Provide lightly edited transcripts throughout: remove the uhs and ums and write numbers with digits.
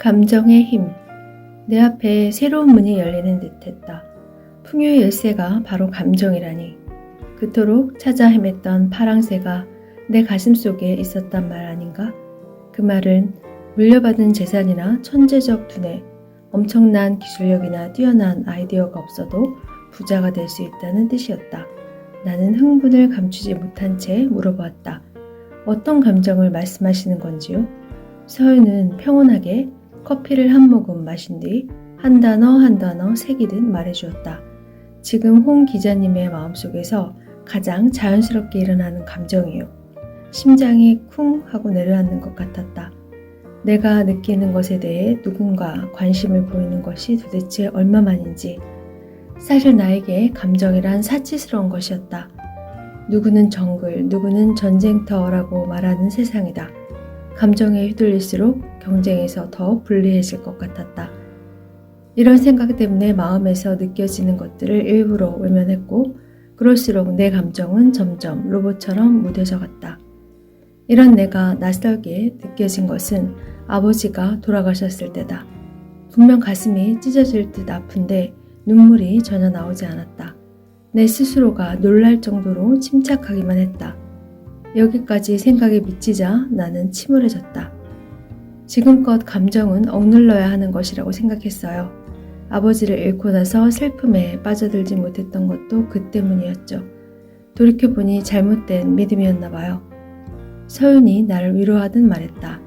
감정의 힘. 내 앞에 새로운 문이 열리는 듯했다. 풍요의 열쇠가 바로 감정이라니. 그토록 찾아 헤맸던 파랑새가 내 가슴 속에 있었단 말 아닌가? 그 말은 물려받은 재산이나 천재적 두뇌, 엄청난 기술력이나 뛰어난 아이디어가 없어도 부자가 될 수 있다는 뜻이었다. 나는 흥분을 감추지 못한 채 물어보았다. 어떤 감정을 말씀하시는 건지요? 서윤은 평온하게 커피를 한 모금 마신 뒤 한 단어 새기듯 말해주었다. 지금 홍 기자님의 마음속에서 가장 자연스럽게 일어나는 감정이요. 심장이 쿵 하고 내려앉는 것 같았다. 내가 느끼는 것에 대해 누군가 관심을 보이는 것이 도대체 얼마만인지. 사실 나에게 감정이란 사치스러운 것이었다. 누구는 정글, 누구는 전쟁터라고 말하는 세상이다. 감정에 휘둘릴수록 경쟁에서 더 불리해질 것 같았다. 이런 생각 때문에 마음에서 느껴지는 것들을 일부러 외면했고, 그럴수록 내 감정은 점점 로봇처럼 무뎌져 갔다. 이런 내가 낯설게 느껴진 것은 아버지가 돌아가셨을 때다. 분명 가슴이 찢어질 듯 아픈데 눈물이 전혀 나오지 않았다. 내 스스로가 놀랄 정도로 침착하기만 했다. 여기까지 생각에 미치자 나는 침울해졌다. 지금껏 감정은 억눌러야 하는 것이라고 생각했어요. 아버지를 잃고 나서 슬픔에 빠져들지 못했던 것도 그 때문이었죠. 돌이켜보니 잘못된 믿음이었나 봐요. 서윤이 나를 위로하듯 말했다.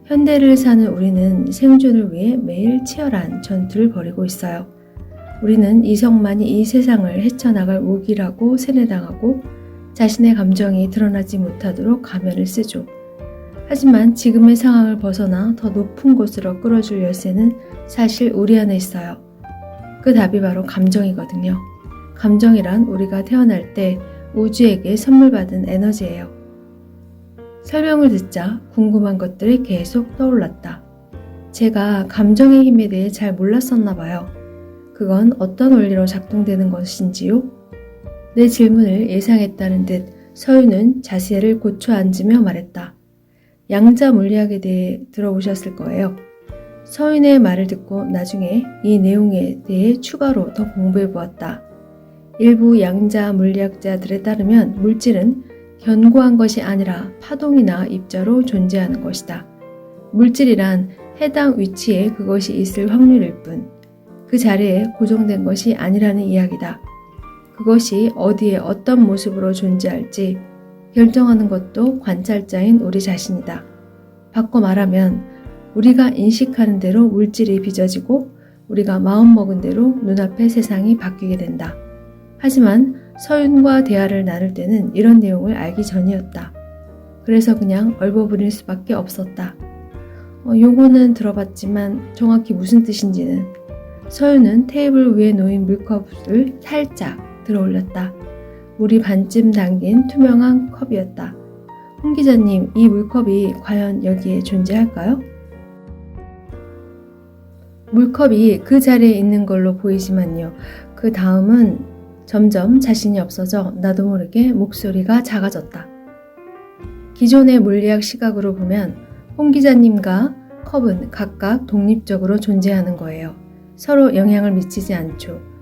현대를 사는 우리는 생존을 위해 매일 치열한 전투를 벌이고 있어요. 우리는 이성만이 이 세상을 헤쳐나갈 무기라고 세뇌당하고 자신의 감정이 드러나지 못하도록 가면을 쓰죠. 하지만 지금의 상황을 벗어나 더 높은 곳으로 끌어줄 열쇠는 사실 우리 안에 있어요. 그 답이 바로 감정이거든요. 감정이란 우리가 태어날 때 우주에게 선물 받은 에너지예요. 설명을 듣자 궁금한 것들이 계속 떠올랐다. 제가 감정의 힘에 대해 잘 몰랐었나 봐요. 그건 어떤 원리로 작동되는 것인지요? 내 질문을 예상했다는 듯 서윤은 자세를 고쳐 앉으며 말했다. 양자 물리학에 대해 들어보셨을 거예요. 서윤의 말을 듣고 나중에 이 내용에 대해 추가로 더 공부해 보았다. 일부 양자 물리학자들에 따르면 물질은 견고한 것이 아니라 파동이나 입자로 존재하는 것이다. 물질이란 해당 위치에 그것이 있을 확률일 뿐, 그 자리에 고정된 것이 아니라는 이야기다. 그것이 어디에 어떤 모습으로 존재할지 결정하는 것도 관찰자인 우리 자신이다. 바꿔 말하면 우리가 인식하는 대로 물질이 빚어지고 우리가 마음먹은 대로 눈앞의 세상이 바뀌게 된다. 하지만 서윤과 대화를 나눌 때는 이런 내용을 알기 전이었다. 그래서 그냥 얼버무릴 수밖에 없었다. 요거는 들어봤지만 정확히 무슨 뜻인지는. 서윤은 테이블 위에 놓인 물컵을 살짝 들어올렸다. 물이 반쯤 담긴 투명한 컵이었다. 홍 기자님, 이 물컵이 과연 여기에 존재할까요? 물컵이 그 자리에 있는 걸로 보이지만요. 그 다음은 점점 자신이 없어져 나도 모르게 목소리가 작아졌다. 기존의 물리학 시각으로 보면 홍 기자님과 컵은 각각 독립적으로 존재하는 거예요. 서로 영향을 미치지 않죠.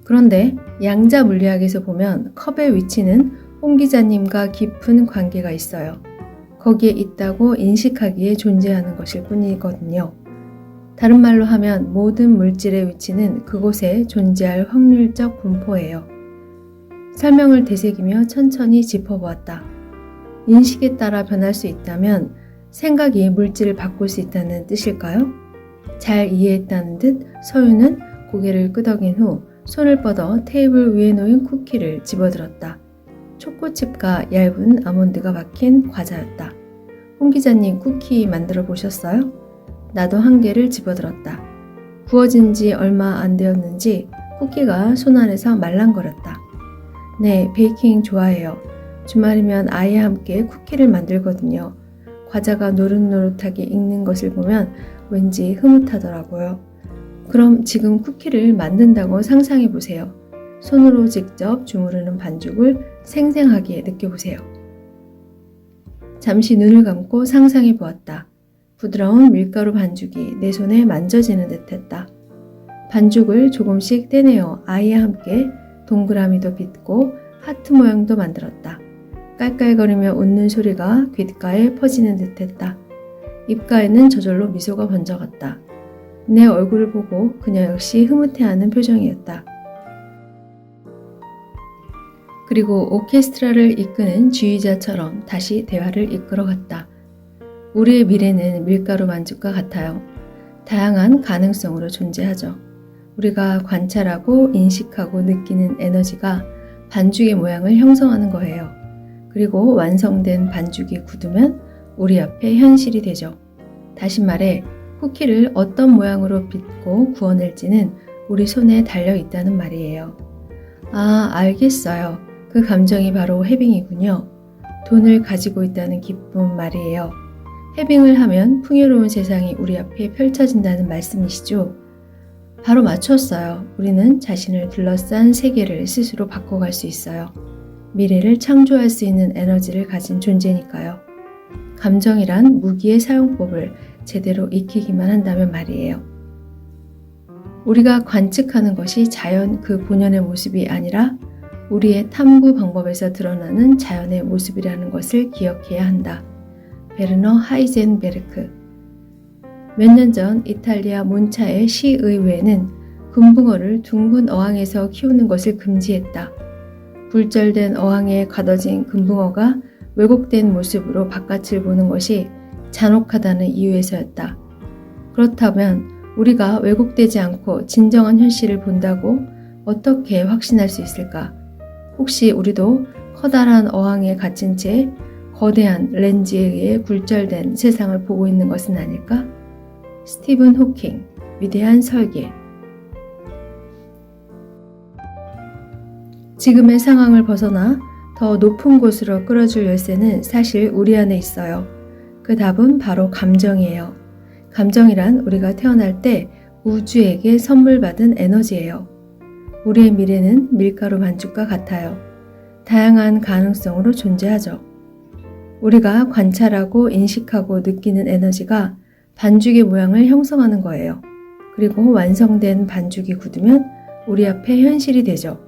그런데 양자 물리학에서 보면 컵의 위치는 홍 기자님과 깊은 관계가 있어요. 거기에 있다고 인식하기에 존재하는 것일 뿐이거든요. 다른 말로 하면 모든 물질의 위치는 그곳에 존재할 확률적 분포예요. 설명을 되새기며 천천히 짚어보았다. 인식에 따라 변할 수 있다면 생각이 물질을 바꿀 수 있다는 뜻일까요? 잘 이해했다는 듯 서윤은 고개를 끄덕인 후 손을 뻗어 테이블 위에 놓인 쿠키를 집어들었다. 초코칩과 얇은 아몬드가 박힌 과자였다. 홍 기자님 쿠키 만들어 보셨어요? 나도 한 개를 집어들었다. 구워진 지 얼마 안 되었는지 쿠키가 손 안에서 말랑거렸다. 네, 베이킹 좋아해요. 주말이면 아이와 함께 쿠키를 만들거든요. 과자가 노릇노릇하게 익는 것을 보면 왠지 흐뭇하더라고요. 그럼 지금 쿠키를 만든다고 상상해 보세요. 손으로 직접 주무르는 반죽을 생생하게 느껴보세요. 잠시 눈을 감고 상상해 보았다. 부드러운 밀가루 반죽이 내 손에 만져지는 듯했다. 반죽을 조금씩 떼내어 아이와 함께 동그라미도 빚고 하트 모양도 만들었다. 깔깔거리며 웃는 소리가 귓가에 퍼지는 듯했다. 입가에는 저절로 미소가 번져갔다. 내 얼굴을 보고 그녀 역시 흐뭇해하는 표정이었다. 그리고 오케스트라를 이끄는 지휘자처럼 다시 대화를 이끌어갔다. 우리의 미래는 밀가루 반죽과 같아요. 다양한 가능성으로 존재하죠. 우리가 관찰하고 인식하고 느끼는 에너지가 반죽의 모양을 형성하는 거예요. 그리고 완성된 반죽이 굳으면 우리 앞에 현실이 되죠. 다시 말해 쿠키를 어떤 모양으로 빚고 구워낼지는 우리 손에 달려 있다는 말이에요. 아, 알겠어요. 그 감정이 바로 해빙이군요. 돈을 가지고 있다는 기쁨 말이에요. 해빙을 하면 풍요로운 세상이 우리 앞에 펼쳐진다는 말씀이시죠? 바로 맞췄어요. 우리는 자신을 둘러싼 세계를 스스로 바꿔갈 수 있어요. 미래를 창조할 수 있는 에너지를 가진 존재니까요. 감정이란 무기의 사용법을 제대로 익히기만 한다면 말이에요. 우리가 관측하는 것이 자연 그 본연의 모습이 아니라 우리의 탐구 방법에서 드러나는 자연의 모습이라는 것을 기억해야 한다. 베르너 하이젠베르크. 몇 년 전 이탈리아 몬차의 시의회는 금붕어를 둥근 어항에서 키우는 것을 금지했다. 굴절된 어항에 가둬진 금붕어가 왜곡된 모습으로 바깥을 보는 것이 잔혹하다는 이유에서였다. 그렇다면 우리가 왜곡되지 않고 진정한 현실을 본다고 어떻게 확신할 수 있을까? 혹시 우리도 커다란 어항에 갇힌 채 거대한 렌즈에 의해 굴절된 세상을 보고 있는 것은 아닐까? 스티븐 호킹, 위대한 설계. 지금의 상황을 벗어나 더 높은 곳으로 끌어줄 열쇠는 사실 우리 안에 있어요. 그 답은 바로 감정이에요. 감정이란 우리가 태어날 때 우주에게 선물 받은 에너지예요. 우리의 미래는 밀가루 반죽과 같아요. 다양한 가능성으로 존재하죠. 우리가 관찰하고 인식하고 느끼는 에너지가 반죽의 모양을 형성하는 거예요. 그리고 완성된 반죽이 굳으면 우리 앞에 현실이 되죠.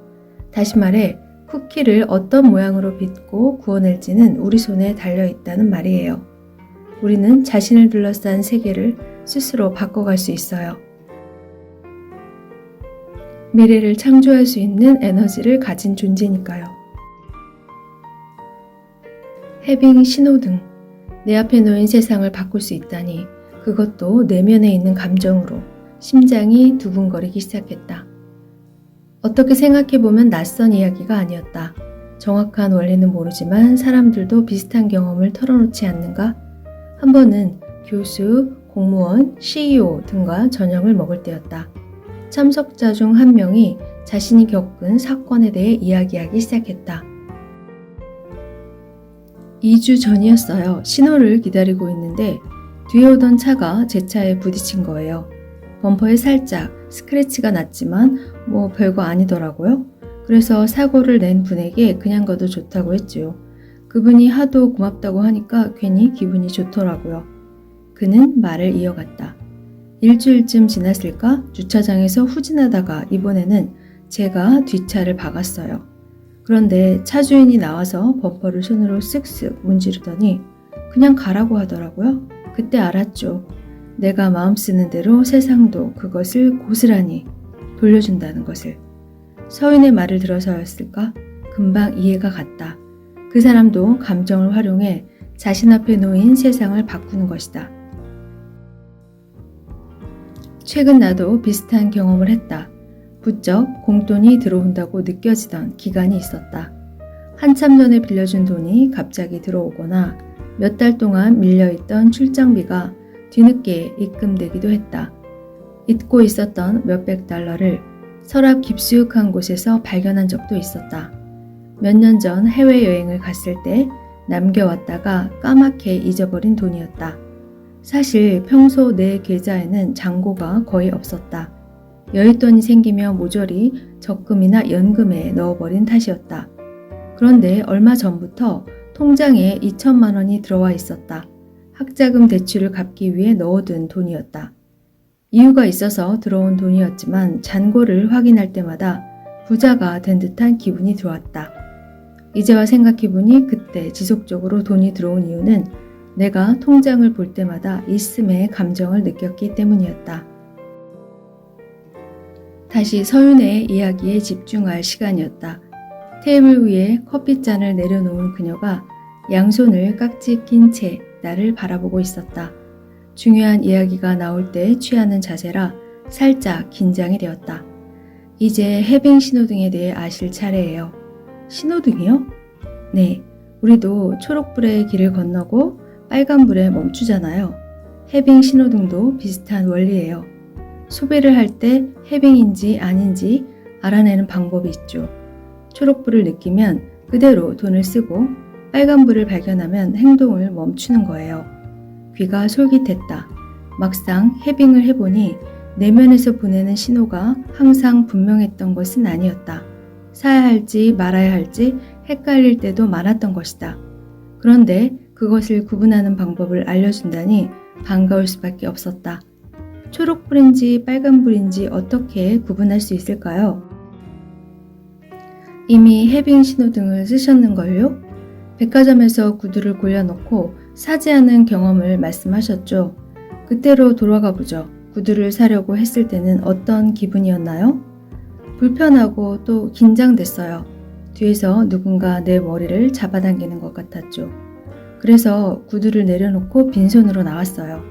다시 말해 쿠키를 어떤 모양으로 빚고 구워낼지는 우리 손에 달려있다는 말이에요. 우리는 자신을 둘러싼 세계를 스스로 바꿔갈 수 있어요. 미래를 창조할 수 있는 에너지를 가진 존재니까요. 해빙 신호등. 내 앞에 놓인 세상을 바꿀 수 있다니 그것도 내면에 있는 감정으로 심장이 두근거리기 시작했다. 어떻게 생각해보면 낯선 이야기가 아니었다. 정확한 원리는 모르지만 사람들도 비슷한 경험을 털어놓지 않는가? 한 번은 교수, 공무원, CEO 등과 저녁을 먹을 때였다. 참석자 중 한 명이 자신이 겪은 사건에 대해 이야기하기 시작했다. 2주 전이었어요. 신호를 기다리고 있는데 뒤에 오던 차가 제 차에 부딪힌 거예요. 범퍼에 살짝 스크래치가 났지만 뭐 별거 아니더라고요. 그래서 사고를 낸 분에게 그냥 가도 좋다고 했지요. 그분이 하도 고맙다고 하니까 괜히 기분이 좋더라고요. 그는 말을 이어갔다. 일주일쯤 지났을까 주차장에서 후진하다가 이번에는 제가 뒷차를 박았어요. 그런데 차 주인이 나와서 범퍼를 손으로 쓱쓱 문지르더니 그냥 가라고 하더라고요. 그때 알았죠. 내가 마음 쓰는 대로 세상도 그것을 고스란히 돌려준다는 것을. 서인의 말을 들어서였을까? 금방 이해가 갔다. 그 사람도 감정을 활용해 자신 앞에 놓인 세상을 바꾸는 것이다. 최근 나도 비슷한 경험을 했다. 부쩍 공돈이 들어온다고 느껴지던 기간이 있었다. 한참 전에 빌려준 돈이 갑자기 들어오거나 몇 달 동안 밀려있던 출장비가 뒤늦게 입금되기도 했다. 잊고 있었던 몇백 달러를 서랍 깊숙한 곳에서 발견한 적도 있었다. 몇 년 전 해외여행을 갔을 때 남겨왔다가 까맣게 잊어버린 돈이었다. 사실 평소 내 계좌에는 잔고가 거의 없었다. 여윳돈이 생기며 모조리 적금이나 연금에 넣어버린 탓이었다. 그런데 얼마 전부터 통장에 2천만 원이 들어와 있었다. 학자금 대출을 갚기 위해 넣어둔 돈이었다. 이유가 있어서 들어온 돈이었지만 잔고를 확인할 때마다 부자가 된 듯한 기분이 들어왔다. 이제와 생각해보니 그때 지속적으로 돈이 들어온 이유는 내가 통장을 볼 때마다 있음의 감정을 느꼈기 때문이었다. 다시 서윤의 이야기에 집중할 시간이었다. 테이블 위에 커피잔을 내려놓은 그녀가 양손을 깍지 낀 채 나를 바라보고 있었다. 중요한 이야기가 나올 때 취하는 자세라 살짝 긴장이 되었다. 이제 해빙 신호등에 대해 아실 차례예요. 신호등이요? 네, 우리도 초록불에 길을 건너고 빨간불에 멈추잖아요. 해빙 신호등도 비슷한 원리예요. 소비를 할 때 해빙인지 아닌지 알아내는 방법이 있죠. 초록불을 느끼면 그대로 돈을 쓰고 빨간불을 발견하면 행동을 멈추는 거예요. 귀가 솔깃했다. 막상 해빙을 해보니 내면에서 보내는 신호가 항상 분명했던 것은 아니었다. 사야 할지 말아야 할지 헷갈릴 때도 많았던 것이다. 그런데 그것을 구분하는 방법을 알려준다니 반가울 수밖에 없었다. 초록불인지 빨간불인지 어떻게 구분할 수 있을까요? 이미 해빙 신호등을 쓰셨는걸요? 백화점에서 구두를 골라놓고 사지 않은 경험을 말씀하셨죠. 그때로 돌아가 보죠. 구두를 사려고 했을 때는 어떤 기분이었나요? 불편하고 또 긴장됐어요. 뒤에서 누군가 내 머리를 잡아당기는 것 같았죠. 그래서 구두를 내려놓고 빈손으로 나왔어요.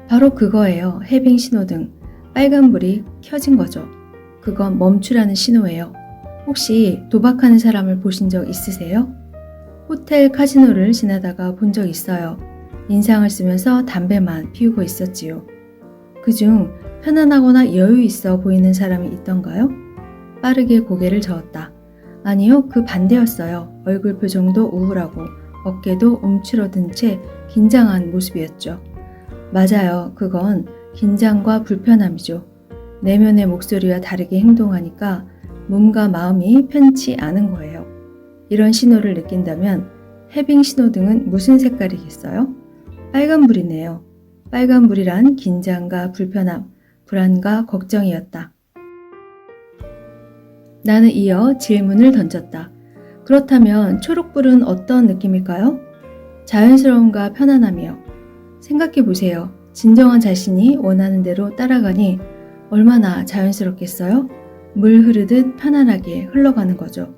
바로 그거예요. 해빙 신호등. 빨간불이 켜진 거죠. 그건 멈추라는 신호예요. 혹시 도박하는 사람을 보신 적 있으세요? 호텔 카지노를 지나다가 본 적 있어요. 인상을 쓰면서 담배만 피우고 있었지요. 그중 편안하거나 여유 있어 보이는 사람이 있던가요? 빠르게 고개를 저었다. 아니요, 그 반대였어요. 얼굴 표정도 우울하고 어깨도 움츠러든 채 긴장한 모습이었죠. 맞아요. 그건 긴장과 불편함이죠. 내면의 목소리와 다르게 행동하니까 몸과 마음이 편치 않은 거예요. 이런 신호를 느낀다면 해빙 신호등은 무슨 색깔이겠어요? 빨간불이네요. 빨간불이란 긴장과 불편함, 불안과 걱정이었다. 나는 이어 질문을 던졌다. 그렇다면 초록불은 어떤 느낌일까요? 자연스러움과 편안함이요. 생각해 보세요. 진정한 자신이 원하는 대로 따라가니 얼마나 자연스럽겠어요? 물 흐르듯 편안하게 흘러가는 거죠.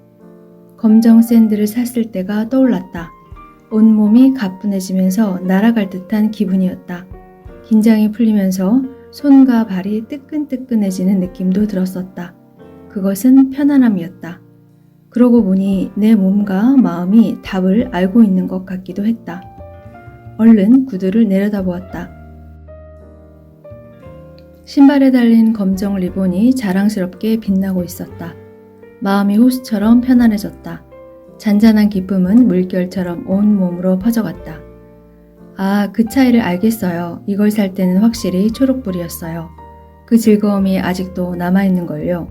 검정 샌들을 샀을 때가 떠올랐다. 온몸이 가뿐해지면서 날아갈 듯한 기분이었다. 긴장이 풀리면서 손과 발이 뜨끈뜨끈해지는 느낌도 들었었다. 그것은 편안함이었다. 그러고 보니 내 몸과 마음이 답을 알고 있는 것 같기도 했다. 얼른 구두를 내려다보았다. 신발에 달린 검정 리본이 자랑스럽게 빛나고 있었다. 마음이 호수처럼 편안해졌다. 잔잔한 기쁨은 물결처럼 온 몸으로 퍼져갔다. 아, 그 차이를 알겠어요. 이걸 살 때는 확실히 초록불이었어요. 그 즐거움이 아직도 남아있는걸요.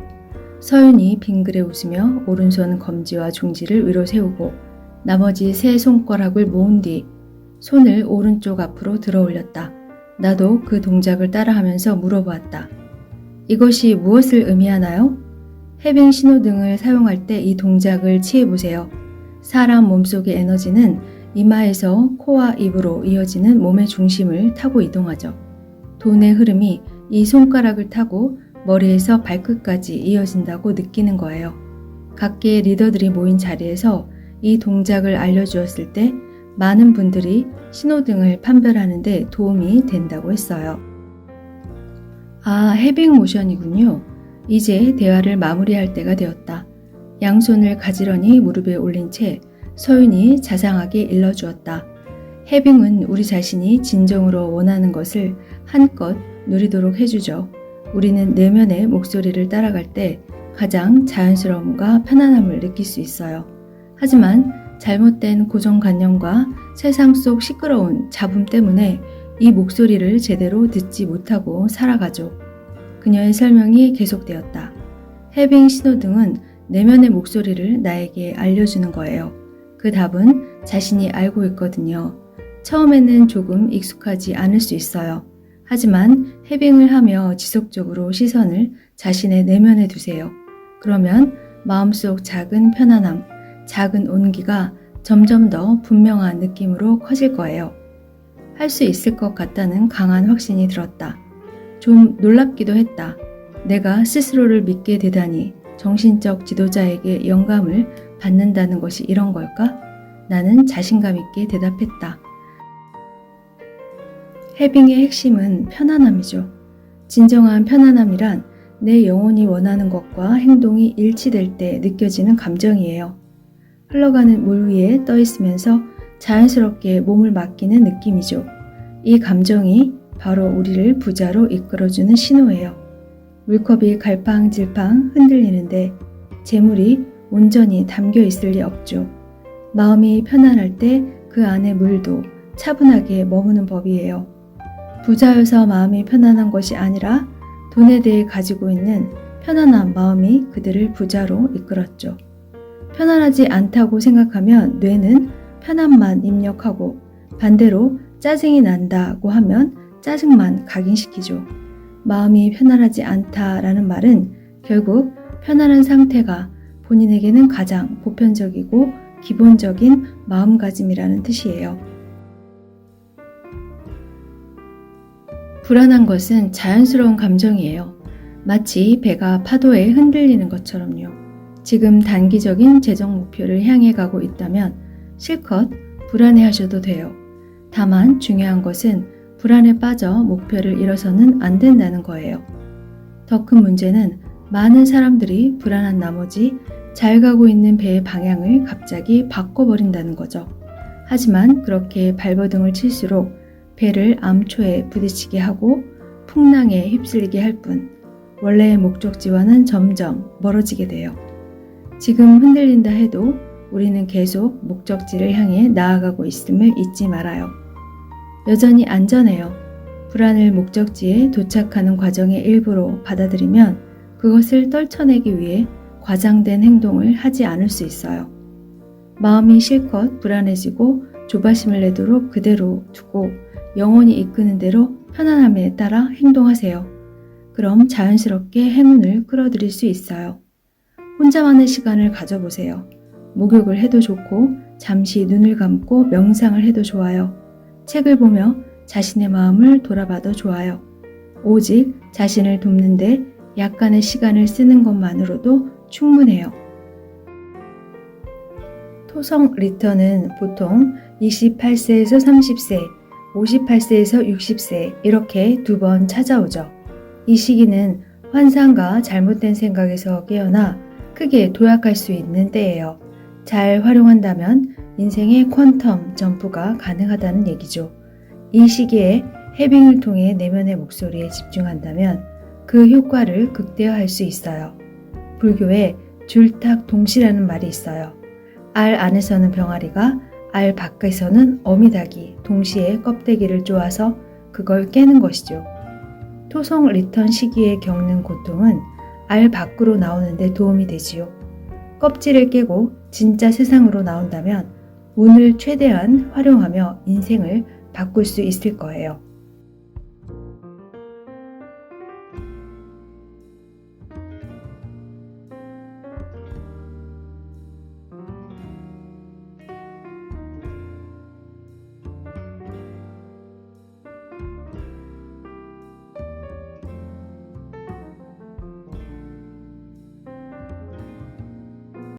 서윤이 빙그레 웃으며 오른손 검지와 중지를 위로 세우고 나머지 세 손가락을 모은 뒤 손을 오른쪽 앞으로 들어 올렸다. 나도 그 동작을 따라하면서 물어보았다. 이것이 무엇을 의미하나요? 해빙 신호등을 사용할 때 이 동작을 취해보세요. 사람 몸속의 에너지는 이마에서 코와 입으로 이어지는 몸의 중심을 타고 이동하죠. 돈의 흐름이 이 손가락을 타고 머리에서 발끝까지 이어진다고 느끼는 거예요. 각계의 리더들이 모인 자리에서 이 동작을 알려주었을 때 많은 분들이 신호등을 판별하는 데 도움이 된다고 했어요. 아, 해빙 모션이군요. 이제 대화를 마무리할 때가 되었다. 양손을 가지런히 무릎에 올린 채 서윤이 자상하게 일러주었다. 해빙은 우리 자신이 진정으로 원하는 것을 한껏 누리도록 해주죠. 우리는 내면의 목소리를 따라갈 때 가장 자연스러움과 편안함을 느낄 수 있어요. 하지만 잘못된 고정관념과 세상 속 시끄러운 잡음 때문에 이 목소리를 제대로 듣지 못하고 살아가죠. 그녀의 설명이 계속되었다. 해빙 신호등은 내면의 목소리를 나에게 알려주는 거예요. 그 답은 자신이 알고 있거든요. 처음에는 조금 익숙하지 않을 수 있어요. 하지만 해빙을 하며 지속적으로 시선을 자신의 내면에 두세요. 그러면 마음속 작은 편안함, 작은 온기가 점점 더 분명한 느낌으로 커질 거예요. 할 수 있을 것 같다는 강한 확신이 들었다. 좀 놀랍기도 했다. 내가 스스로를 믿게 되다니 정신적 지도자에게 영감을 받는다는 것이 이런 걸까? 나는 자신감 있게 대답했다. 해빙의 핵심은 편안함이죠. 진정한 편안함이란 내 영혼이 원하는 것과 행동이 일치될 때 느껴지는 감정이에요. 흘러가는 물 위에 떠 있으면서 자연스럽게 몸을 맡기는 느낌이죠. 이 감정이 바로 우리를 부자로 이끌어주는 신호예요. 물컵이 갈팡질팡 흔들리는데 재물이 온전히 담겨 있을 리 없죠. 마음이 편안할 때 그 안에 물도 차분하게 머무는 법이에요. 부자여서 마음이 편안한 것이 아니라 돈에 대해 가지고 있는 편안한 마음이 그들을 부자로 이끌었죠. 편안하지 않다고 생각하면 뇌는 편안만 입력하고 반대로 짜증이 난다고 하면 짜증만 각인시키죠. 마음이 편안하지 않다라는 말은 결국 편안한 상태가 본인에게는 가장 보편적이고 기본적인 마음가짐이라는 뜻이에요. 불안한 것은 자연스러운 감정이에요. 마치 배가 파도에 흔들리는 것처럼요. 지금 단기적인 재정 목표를 향해 가고 있다면 실컷 불안해하셔도 돼요. 다만 중요한 것은 불안에 빠져 목표를 잃어서는 안 된다는 거예요. 더 큰 문제는 많은 사람들이 불안한 나머지 잘 가고 있는 배의 방향을 갑자기 바꿔버린다는 거죠. 하지만 그렇게 발버둥을 칠수록 배를 암초에 부딪히게 하고 풍랑에 휩쓸리게 할 뿐 원래의 목적지와는 점점 멀어지게 돼요. 지금 흔들린다 해도 우리는 계속 목적지를 향해 나아가고 있음을 잊지 말아요. 여전히 안전해요. 불안을 목적지에 도착하는 과정의 일부로 받아들이면 그것을 떨쳐내기 위해 과장된 행동을 하지 않을 수 있어요. 마음이 실컷 불안해지고 조바심을 내도록 그대로 두고 영혼이 이끄는 대로 편안함에 따라 행동하세요. 그럼 자연스럽게 행운을 끌어들일 수 있어요. 혼자만의 시간을 가져보세요. 목욕을 해도 좋고 잠시 눈을 감고 명상을 해도 좋아요. 책을 보며 자신의 마음을 돌아봐도 좋아요. 오직 자신을 돕는데 약간의 시간을 쓰는 것만으로도 충분해요. 토성 리턴은 보통 28세에서 30세, 58세에서 60세 이렇게 두 번 찾아오죠. 이 시기는 환상과 잘못된 생각에서 깨어나 크게 도약할 수 있는 때예요. 잘 활용한다면 인생의 퀀텀 점프가 가능하다는 얘기죠. 이 시기에 해빙을 통해 내면의 목소리에 집중한다면 그 효과를 극대화할 수 있어요. 불교에 줄탁동시라는 말이 있어요. 알 안에서는 병아리가, 알 밖에서는 어미닭이 동시에 껍데기를 쪼아서 그걸 깨는 것이죠. 토성 리턴 시기에 겪는 고통은 알 밖으로 나오는데 도움이 되지요. 껍질을 깨고 진짜 세상으로 나온다면 운을 최대한 활용하며 인생을 바꿀 수 있을 거예요.